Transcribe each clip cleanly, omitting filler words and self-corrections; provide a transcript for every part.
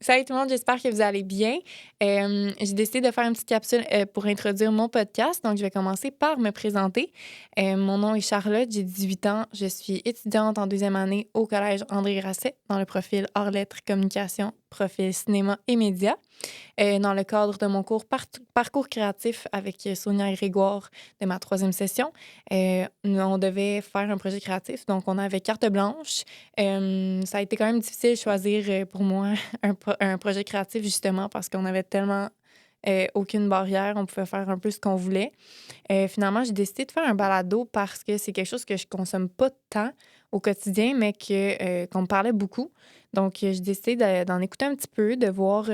Salut tout le monde, j'espère que vous allez bien. J'ai décidé de faire une petite capsule pour introduire mon podcast. Donc, je vais commencer par me présenter. Mon nom est Charlotte, j'ai 18 ans. Je suis étudiante en deuxième année au Collège André Grasset dans le profil Arts Lettres Communication, profil cinéma et médias. Dans le cadre de mon cours Parcours créatif avec Sonia Grégoire de ma troisième session, on devait faire un projet créatif. Donc, on avait carte blanche. Ça a été quand même difficile de choisir pour moi un projet créatif, justement, parce qu'on avait tellement aucune barrière. On pouvait faire un peu ce qu'on voulait. Finalement, j'ai décidé de faire un balado parce que c'est quelque chose que je consomme pas tant au quotidien, mais qu'on me parlait beaucoup. Donc, j'ai décidé d'en écouter un petit peu, de voir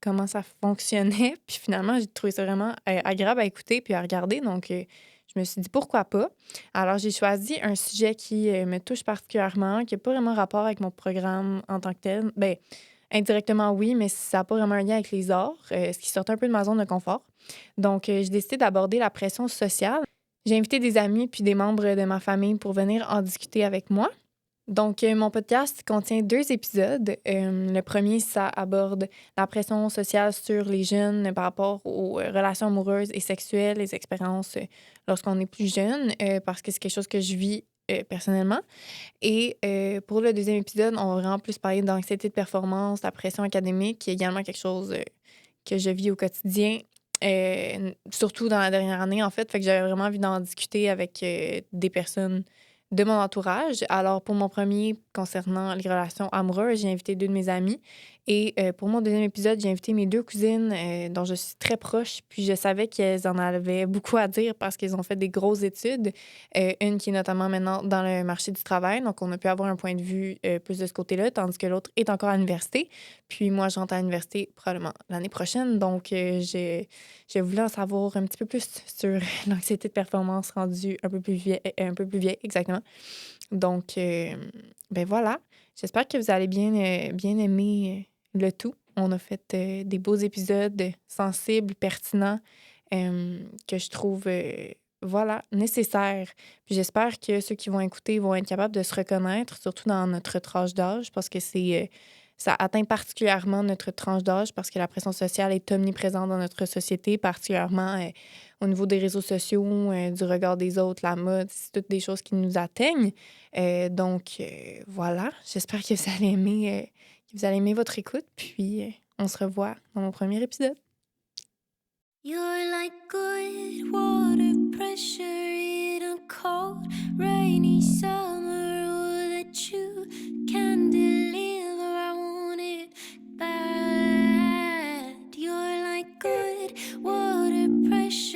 comment ça fonctionnait. Puis finalement, j'ai trouvé ça vraiment agréable à écouter puis à regarder. Donc, je me suis dit pourquoi pas. Alors, j'ai choisi un sujet qui me touche particulièrement, qui n'a pas vraiment rapport avec mon programme en tant que tel. Bien, indirectement, oui, mais ça n'a pas vraiment un lien avec les arts, ce qui sort un peu de ma zone de confort. Donc, j'ai décidé d'aborder la pression sociale. J'ai invité des amis puis des membres de ma famille pour venir en discuter avec moi. Donc, mon podcast contient 2 épisodes. Le premier, ça aborde la pression sociale sur les jeunes par rapport aux relations amoureuses et sexuelles, les expériences lorsqu'on est plus jeune, parce que c'est quelque chose que je vis personnellement. Et pour le deuxième épisode, on va vraiment plus parler d'anxiété de performance, la pression académique, qui est également quelque chose que je vis au quotidien, surtout dans la dernière année, en fait. Fait que j'avais vraiment envie d'en discuter avec des personnes de mon entourage. Alors, pour mon premier, concernant les relations amoureuses, j'ai invité 2 de mes amis. Et pour mon deuxième épisode, j'ai invité mes 2 cousines dont je suis très proche. Puis je savais qu'elles en avaient beaucoup à dire parce qu'elles ont fait des grosses études. Une qui est notamment maintenant dans le marché du travail. Donc, on a pu avoir un point de vue plus de ce côté-là, tandis que l'autre est encore à l'université. Puis moi, j'entre à l'université probablement l'année prochaine. Donc, j'ai voulu en savoir un petit peu plus sur l'anxiété de performance rendue un peu plus vieille, exactement. Donc, ben voilà. J'espère que vous allez bien aimer le tout. On a fait des beaux épisodes sensibles, pertinents, que je trouve, voilà, nécessaires. Puis j'espère que ceux qui vont écouter vont être capables de se reconnaître, surtout dans notre tranche d'âge, parce que ça atteint particulièrement notre tranche d'âge parce que la pression sociale est omniprésente dans notre société, particulièrement au niveau des réseaux sociaux, du regard des autres, la mode, c'est toutes des choses qui nous atteignent. Donc, voilà, j'espère que vous allez aimer votre écoute, puis on se revoit dans mon premier épisode. You're like good water pressure in a cold, rainy summer, or that you can deliver. I want it bad. You're like good water pressure.